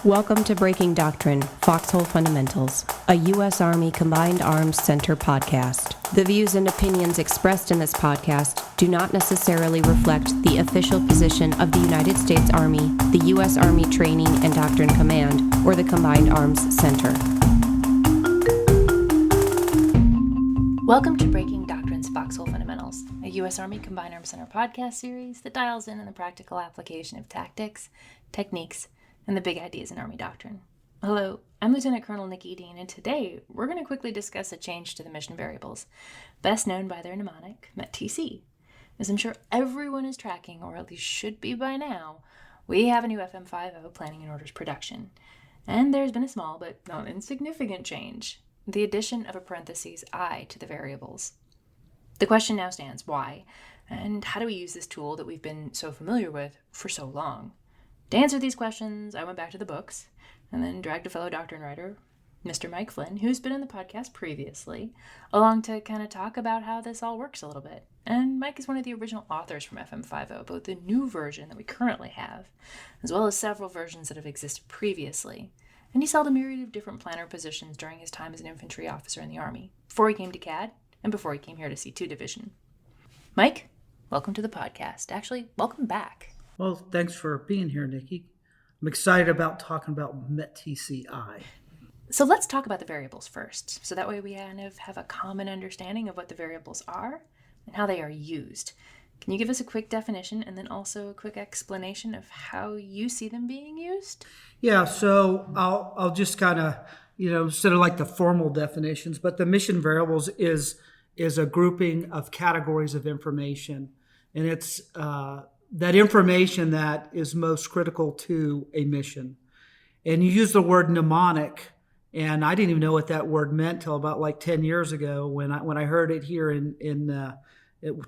Welcome to Breaking Doctrine Foxhole Fundamentals, a U.S. Army Combined Arms Center podcast. The views and opinions expressed in this podcast do not necessarily reflect the official position of the United States Army, the U.S. Army Training and Doctrine Command, or the Combined Arms Center. Welcome to Breaking Doctrine's Foxhole Fundamentals, a U.S. Army Combined Arms Center podcast series that dials in on the practical application of tactics, techniques, and the big ideas in Army doctrine. Hello, I'm Lieutenant Colonel Nikki Dean, and today we're going to quickly discuss a change to the mission variables, best known by their mnemonic, METT-TC. As I'm sure everyone is tracking, or at least should be by now, we have a new FM50 Planning and Orders production. And there's been a small but not insignificant change, the addition of a parentheses I to the variables. The question now stands, why? And how do we use this tool that we've been so familiar with for so long? To answer these questions, I went back to the books and then dragged a fellow doctrine writer, Mr. Mike Flynn, who's been in the podcast previously, along to kind of talk about how this all works a little bit. And Mike is one of the original authors from FM50, both the new version that we currently have, as well as several versions that have existed previously. And he's held a myriad of different planner positions during his time as an infantry officer in the Army, before he came to CAD and before he came here to C2 Division. Mike, welcome to the podcast. Actually, welcome back. Well, thanks for being here, Nikki. I'm excited about talking about METT-TC. So let's talk about the variables first, so that way we kind of have a common understanding of what the variables are and how they are used. Can you give us a quick definition and then also a quick explanation of how you see them being used? Yeah, so I'll just kind of, instead of like the formal definitions, but the mission variables is a grouping of categories of information, and it's that information that is most critical to a mission. And you use the word mnemonic, and I didn't even know what that word meant till about like 10 years ago when I heard it here in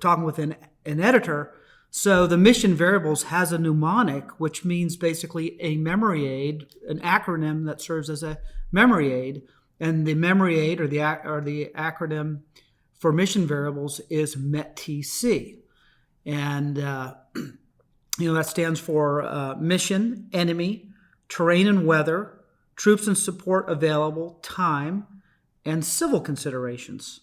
talking with an editor. So the mission variables has a mnemonic, which means basically a memory aid, an acronym that serves as a memory aid. And the memory aid or the acronym for mission variables is METT-TC. And, that stands for mission, enemy, terrain and weather, troops and support available, time, and civil considerations.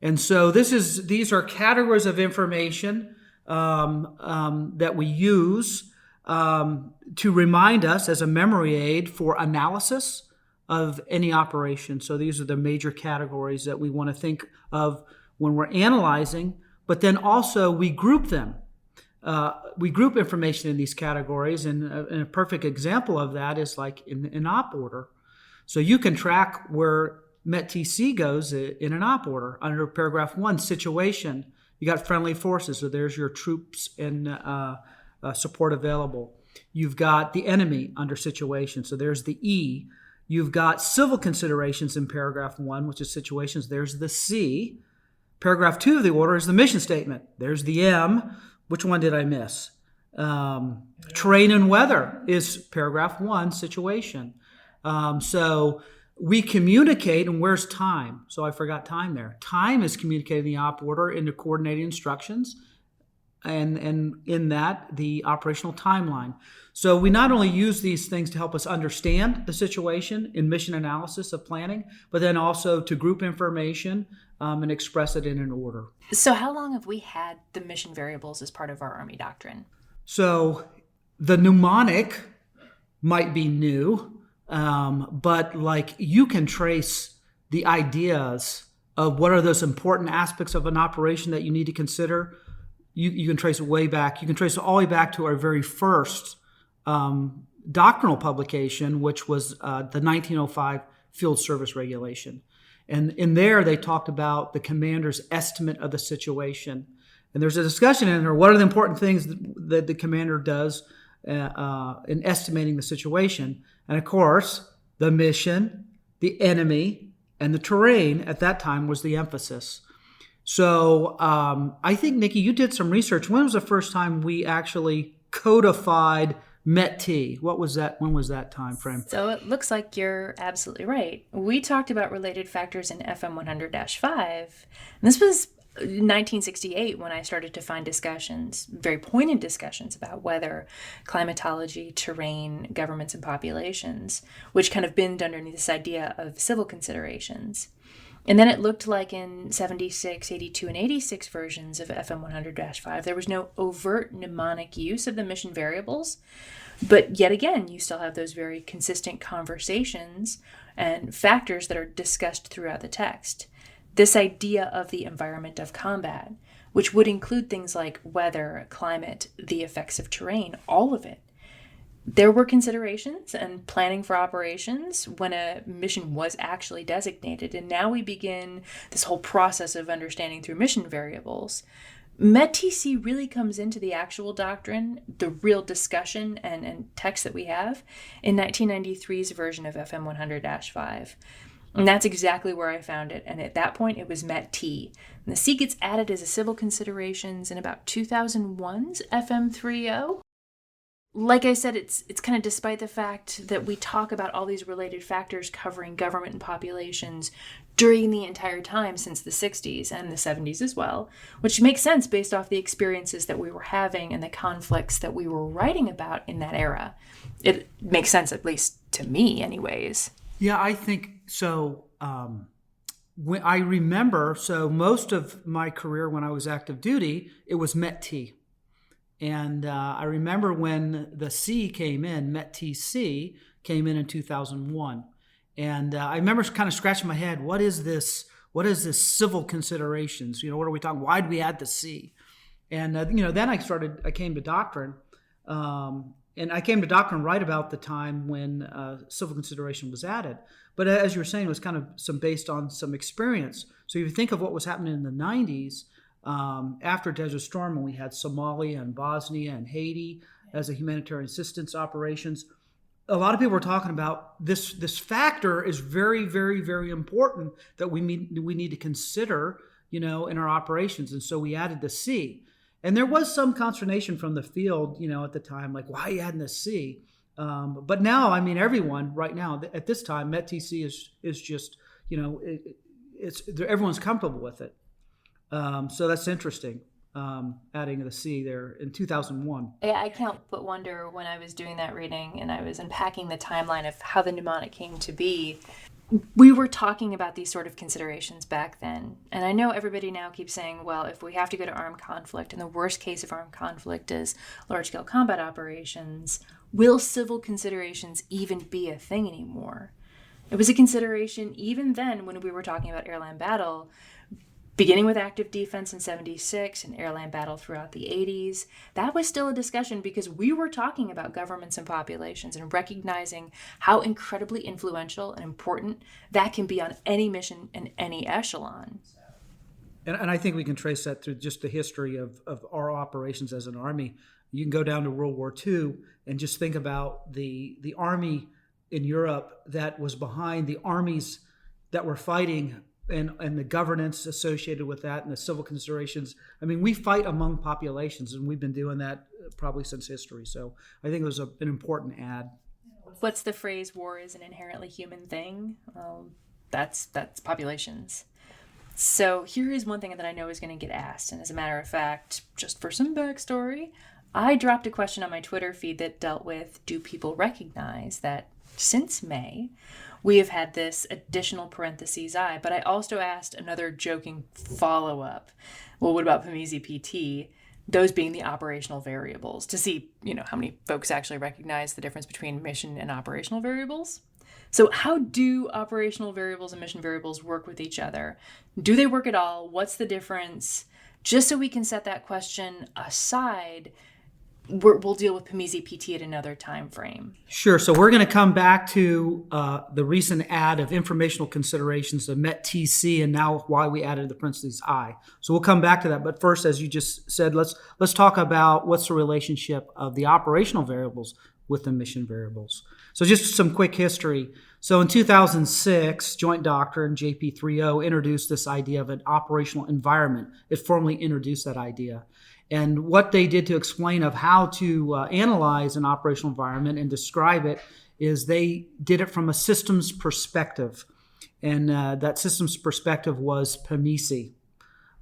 And so these are categories of information that we use to remind us as a memory aid for analysis of any operation. So these are the major categories that we want to think of when we're analyzing, but then also we group them. We group information in these categories, and a perfect example of that is like in op order. So you can track where METT-TC goes in an op order. Under paragraph 1, situation, you got friendly forces, so there's your troops and support available. You've got the enemy under situation, so there's the E. You've got civil considerations in paragraph 1, which is situations, there's the C. Paragraph 2 of the order is the mission statement. There's the M. Which one did I miss? Terrain and weather is paragraph 1, situation. So we communicate, and where's time? So I forgot time there. Time is communicated in the op order into coordinating instructions, and in that, the operational timeline. So we not only use these things to help us understand the situation in mission analysis of planning, but then also to group information and express it in an order. So how long have we had the mission variables as part of our Army doctrine? So the mnemonic might be new, but like you can trace the ideas of what are those important aspects of an operation that you need to consider. You can trace it way back. You can trace it all the way back to our very first doctrinal publication, which was the 1905 Field Service Regulation. And in there, they talked about the commander's estimate of the situation. And there's a discussion in there, what are the important things that the commander does in estimating the situation? And of course, the mission, the enemy, and the terrain at that time was the emphasis. So I think, Nikki, you did some research. When was the first time we actually codified METT? What was that? When was that time frame? So it looks like you're absolutely right. We talked about related factors in FM 100-5. And this was In 1968, when I started to find discussions, very pointed discussions about weather, climatology, terrain, governments, and populations, which kind of binned underneath this idea of civil considerations. And then it looked like in 76, 82, and 86 versions of FM 100-5, there was no overt mnemonic use of the mission variables. But yet again, you still have those very consistent conversations and factors that are discussed throughout the text. This idea of the environment of combat, which would include things like weather, climate, the effects of terrain, all of it. There were considerations and planning for operations when a mission was actually designated, and now we begin this whole process of understanding through mission variables. METT-TC really comes into the actual doctrine, the real discussion and text that we have in 1993's version of FM 100-5. And that's exactly where I found it. And at that point, it was METT-T. And the C gets added as a civil considerations in about 2001's FM 30. Like I said, it's kind of despite the fact that we talk about all these related factors covering government and populations during the entire time since the 60s and the 70s as well, which makes sense based off the experiences that we were having and the conflicts that we were writing about in that era. It makes sense, at least to me anyways. Yeah, I think so. When I remember, so most of my career when I was active duty, it was METT-T. And I remember when the C came in, METT-TC came in 2001. And I remember kind of scratching my head, what is this civil considerations? What are we talking? Why did we add the C? And, then I came to doctrine. And I came to doctrine right about the time when civil consideration was added. But as you were saying, it was kind of based on some experience. So if you think of what was happening in the 90s, after Desert Storm, when we had Somalia and Bosnia and Haiti as a humanitarian assistance operations, a lot of people were talking about this factor is very, very, very important that we need to consider, in our operations. And so we added the C. And there was some consternation from the field, at the time, like, why are you adding the C? But now, everyone right now at this time, METT-TC is just, everyone's comfortable with it. So that's interesting, adding the C there in 2001. Yeah, I can't but wonder when I was doing that reading and I was unpacking the timeline of how the mnemonic came to be. We were talking about these sort of considerations back then. And I know everybody now keeps saying, well, if we have to go to armed conflict, and the worst case of armed conflict is large-scale combat operations, will civil considerations even be a thing anymore? It was a consideration even then when we were talking about airline battle, beginning with active defense in 76 and airline battle throughout the 80s. That was still a discussion because we were talking about governments and populations and recognizing how incredibly influential and important that can be on any mission and any echelon. And I think we can trace that through just the history of our operations as an Army. You can go down to World War II and just think about the Army in Europe that was behind the armies that were fighting and the governance associated with that and the civil considerations. We fight among populations, and we've been doing that probably since history. So I think it was an important add. What's the phrase, war is an inherently human thing? That's populations. So here is one thing that I know is going to get asked. And as a matter of fact, just for some backstory, I dropped a question on my Twitter feed that dealt with, do people recognize that since May, we have had this additional parentheses I, but I also asked another joking follow-up. Well, what about PMEZ PT? Those being the operational variables, to see, how many folks actually recognize the difference between mission and operational variables. So how do operational variables and mission variables work with each other? Do they work at all? What's the difference? Just so we can set that question aside, we'll deal with PMEZ PT at another time frame. Sure. So we're going to come back to the recent add of informational considerations of METT-TC and now why we added the parentheses I. So we'll come back to that. But first, as you just said, let's talk about what's the relationship of the operational variables with the mission variables. So just some quick history. So in 2006, Joint Doctrine JP30 introduced this idea of an operational environment. It formally introduced that idea. And what they did to explain of how to analyze an operational environment and describe it is they did it from a systems perspective. And that systems perspective was PMEZ.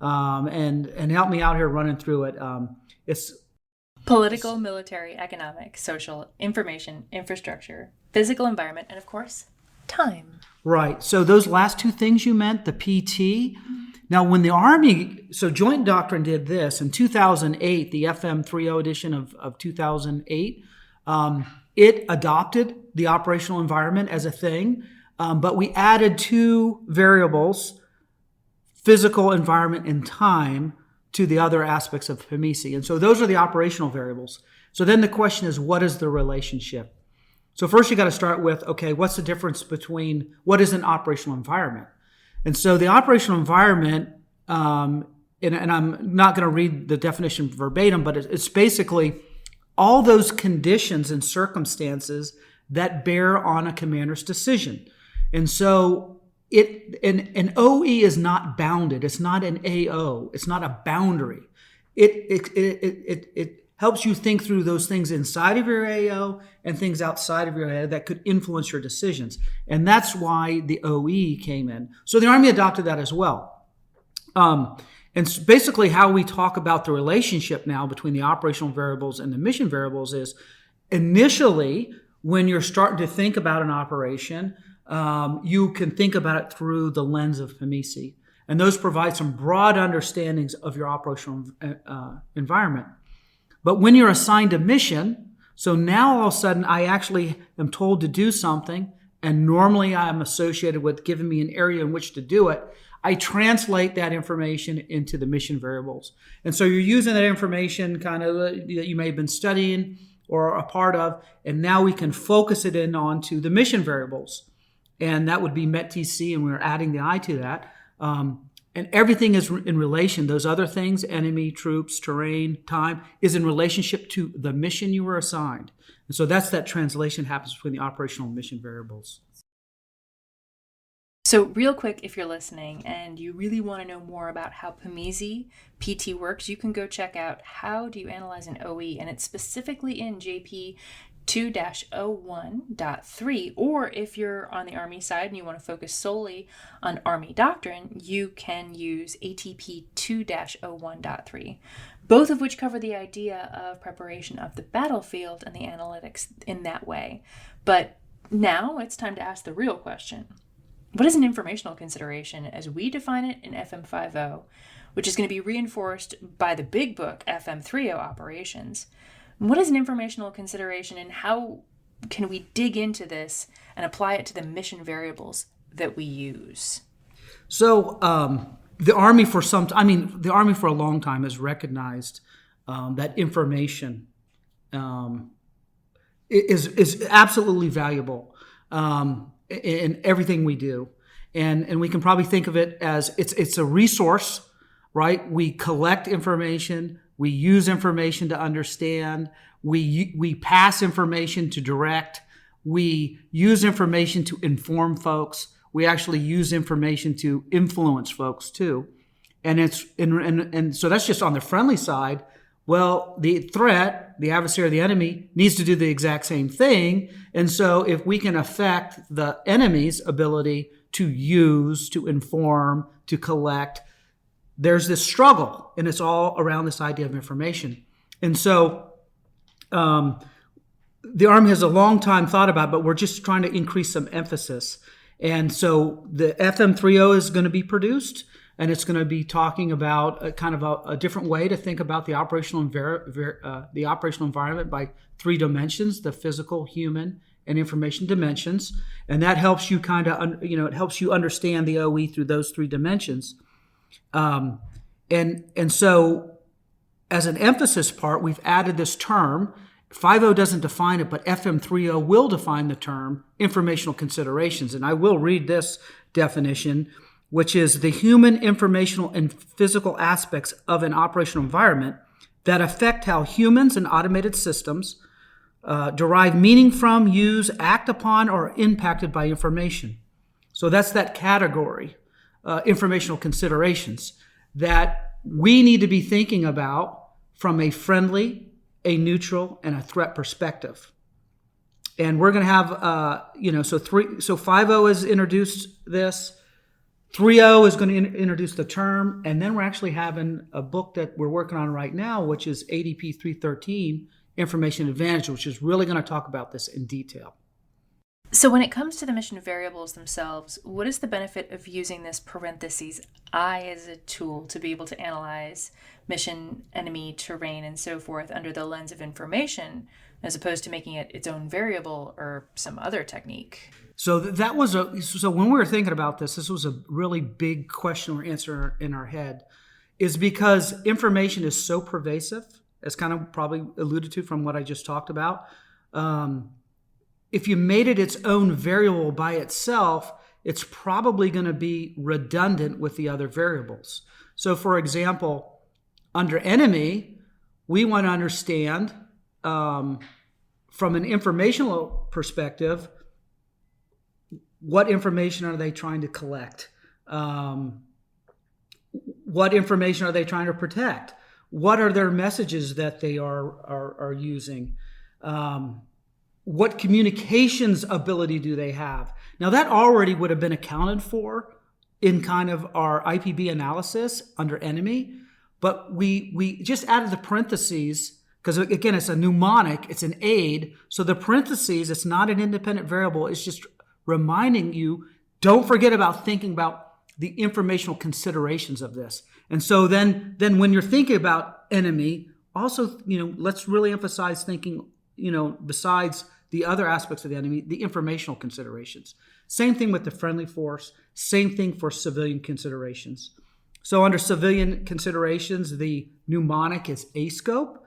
and help me out here running through it. It's political, military, economic, social, information, infrastructure, physical environment, and of course, time. Right. So those last two things you meant, the PT. Now, when the Army, so Joint Doctrine did this in 2008, the FM 3.0 edition of 2008, it adopted the operational environment as a thing, but we added two variables, physical environment and time, to the other aspects of PMEC. And so those are the operational variables. So then the question is, what is the relationship? So first you got to start with, okay, what's the difference between what is an operational environment? And so the operational environment, and I'm not going to read the definition verbatim, but it's basically all those conditions and circumstances that bear on a commander's decision. And so an OE is not bounded. It's not an AO. It's not a boundary. It helps you think through those things inside of your AO and things outside of your AO that could influence your decisions. And that's why the OE came in. So the Army adopted that as well. And so basically how we talk about the relationship now between the operational variables and the mission variables is initially when you're starting to think about an operation, you can think about it through the lens of PMEC. And those provide some broad understandings of your operational environment. But when you're assigned a mission, so now all of a sudden I actually am told to do something, and normally I'm associated with giving me an area in which to do it, I translate that information into the mission variables. And so you're using that information kind of that you may have been studying or a part of, and now we can focus it in onto the mission variables. And that would be METT-TC, and we're adding the I to that. And everything is in relation. Those other things, enemy, troops, terrain, time, is in relationship to the mission you were assigned. And so that's that translation happens between the operational and mission variables. So real quick, if you're listening and you really want to know more about how PMEC PT works, you can go check out How Do You Analyze an OE? And it's specifically in JP 2-01.3, or if you're on the Army side and you want to focus solely on Army doctrine, you can use ATP 2-01.3, both of which cover the idea of preparation of the battlefield and the analytics in that way. But now it's time to ask the real question. What is an informational consideration as we define it in FM 5.0, which is going to be reinforced by the big book FM 3.0 operations? What is an informational consideration, and how can we dig into this and apply it to the mission variables that we use? So the Army for a long time has recognized that information is absolutely valuable in everything we do, and we can probably think of it as it's a resource, right? We collect information. We use information to understand. We pass information to direct. We use information to inform folks. We actually use information to influence folks too. And so that's just on the friendly side. Well, the threat, the adversary, the enemy, needs to do the exact same thing. And so if we can affect the enemy's ability to use, to inform, to collect, there's this struggle, and it's all around this idea of information. And so the Army has a long time thought about it, but we're just trying to increase some emphasis. And so the FM 3.0 is going to be produced, and it's going to be talking about a different way to think about the operational environment by three dimensions: the physical, human, and information dimensions. And that helps you it helps you understand the OE through those three dimensions. And so as an emphasis part, we've added this term. 5.0 doesn't define it, but FM 3.0 will define the term informational considerations. And I will read this definition, which is the human, informational, and physical aspects of an operational environment that affect how humans and automated systems derive meaning from, use, act upon, or are impacted by information. So that's that category, informational considerations, that we need to be thinking about from a friendly, a neutral, and a threat perspective. And we're going to have, so 5.0 has introduced this. 3.0 is going to introduce the term, and then we're actually having a book that we're working on right now, which is ADP 313, Information Advantage, which is really going to talk about this in detail. So when it comes to the mission variables themselves, what is the benefit of using this parentheses I as a tool to be able to analyze mission, enemy, terrain, and so forth under the lens of information, as opposed to making it its own variable or some other technique? So so when we were thinking about this was a really big question or answer in our head, is because information is so pervasive, as kind of probably alluded to from what I just talked about. If you made it its own variable by itself, it's probably going to be redundant with the other variables. So for example, under enemy, we want to understand from an informational perspective, what information are they trying to collect? What information are they trying to protect? What are their messages that they are using? What communications ability do they have? Now that already would have been accounted for in kind of our IPB analysis under enemy, but we just added the parentheses because again, it's a mnemonic, it's an aid. So the parentheses, it's not an independent variable. It's just reminding you, don't forget about thinking about the informational considerations of this. And so then when you're thinking about enemy, also, let's really emphasize thinking, besides the other aspects of the enemy, the informational considerations. Same thing with the friendly force, same thing for civilian considerations. So under civilian considerations, the mnemonic is ASCOPE.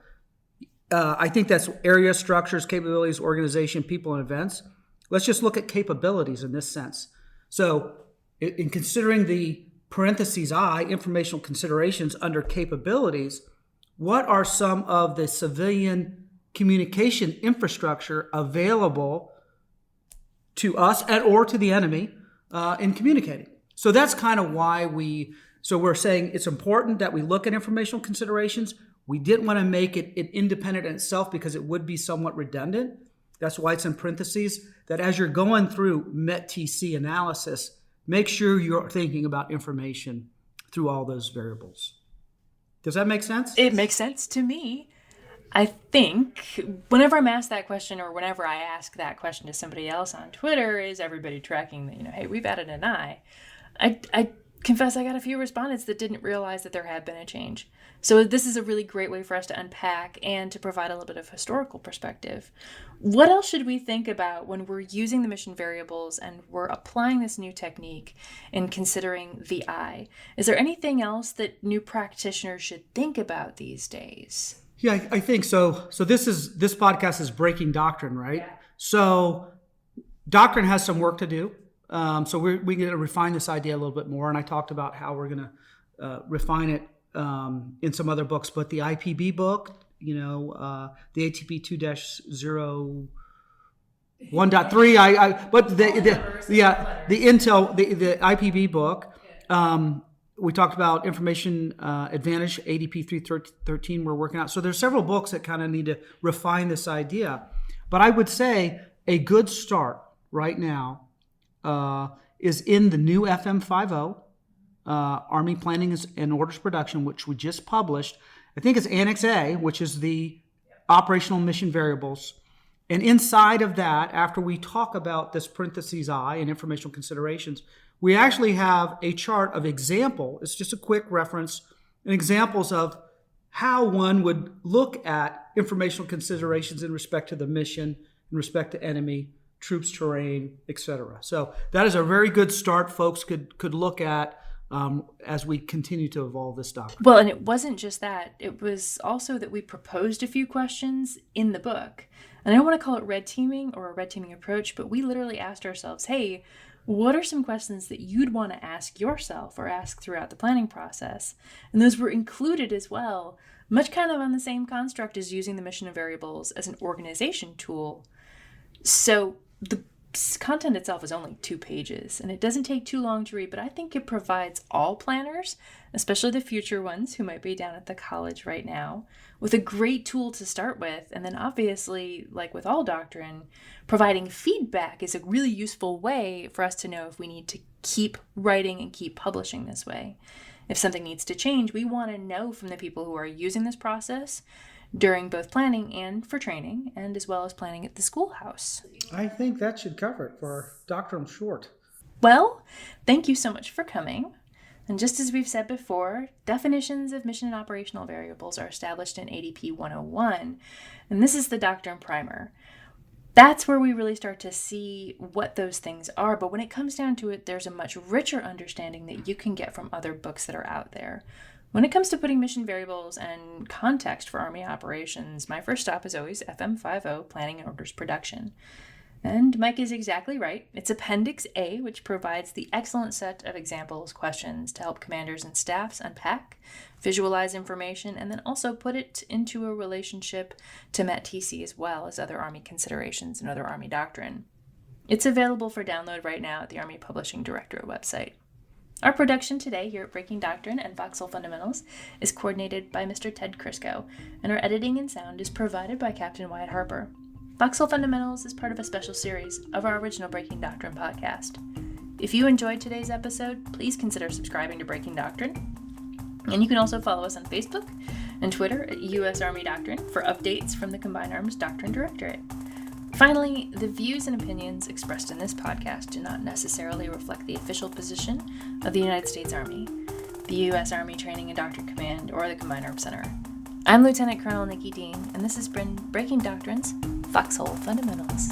I think that's area, structures, capabilities, organization, people, and events. Let's just look at capabilities in this sense. So in considering the parentheses I, informational considerations under capabilities, what are some of the civilian communication infrastructure available to us or to the enemy in communicating? So that's kind of why we're saying it's important that we look at informational considerations. We didn't want to make it independent in itself because it would be somewhat redundant. That's why it's in parentheses, that as you're going through METT-TC analysis, make sure you're thinking about information through all those variables. Does that make sense? It makes sense to me. I think whenever I'm asked that question, or whenever I ask that question to somebody else on Twitter, is everybody tracking that, hey, we've added an I confess I got a few respondents that didn't realize that there had been a change. So this is a really great way for us to unpack and to provide a little bit of historical perspective. What else should we think about when we're using the mission variables and we're applying this new technique in considering the I? Is there anything else that new practitioners should think about these days? Yeah, I think so. So this podcast is Breaking Doctrine, right? Yeah. So doctrine has some work to do. So we're going to refine this idea a little bit more. And I talked about how we're going to refine it in some other books. But the IPB book, the ATP 2-0 1.3, but the Intel, the IPB book, we talked about Information Advantage, ADP 313 we're working out. So there's several books that kind of need to refine this idea. But I would say a good start right now is in the new FM50, Army Planning and Orders Production, which we just published. I think it's Annex A, which is the operational mission variables. And inside of that, after we talk about this parentheses I and informational considerations, we actually have a chart of example. It's just a quick reference and examples of how one would look at informational considerations in respect to the mission, in respect to enemy, troops, terrain, etc. So that is a very good start folks could look at as we continue to evolve this doctrine. Well, and it wasn't just that. It was also that we proposed a few questions in the book. And I don't want to call it red teaming or a red teaming approach, but we literally asked ourselves, hey, what are some questions that you'd want to ask yourself or ask throughout the planning process? And those were included as well, much kind of on the same construct as using the mission variables as an organization tool. So the content itself is only 2 pages, and it doesn't take too long to read, but I think it provides all planners, especially the future ones who might be down at the college right now, with a great tool to start with. And then obviously, like with all doctrine, providing feedback is a really useful way for us to know if we need to keep writing and keep publishing this way. If something needs to change, we want to know from the people who are using this process during both planning and for training, and as well as planning at the schoolhouse. I think that should cover it for Doctrinal Short. Well, thank you so much for coming. And just as we've said before, definitions of mission and operational variables are established in ADP 101, and this is the Doctrine Primer. That's where we really start to see what those things are, but when it comes down to it, there's a much richer understanding that you can get from other books that are out there. When it comes to putting mission variables and context for Army operations, my first stop is always FM50, Planning and Orders Production. And Mike is exactly right. It's Appendix A, which provides the excellent set of examples, questions to help commanders and staffs unpack, visualize information, and then also put it into a relationship to METT-TC as well as other Army considerations and other Army doctrine. It's available for download right now at the Army Publishing Directorate website. Our production today here at Breaking Doctrine and Foxhole Fundamentals is coordinated by Mr. Ted Crisco, and our editing and sound is provided by Captain Wyatt Harper. Foxhole Fundamentals is part of a special series of our original Breaking Doctrine podcast. If you enjoyed today's episode, please consider subscribing to Breaking Doctrine. And you can also follow us on Facebook and Twitter at U.S. Army Doctrine for updates from the Combined Arms Doctrine Directorate. Finally, the views and opinions expressed in this podcast do not necessarily reflect the official position of the United States Army, the U.S. Army Training and Doctrine Command, or the Combined Arms Center. I'm Lieutenant Colonel Nikki Dean, and this has been Breaking Doctrine's Foxhole Fundamentals.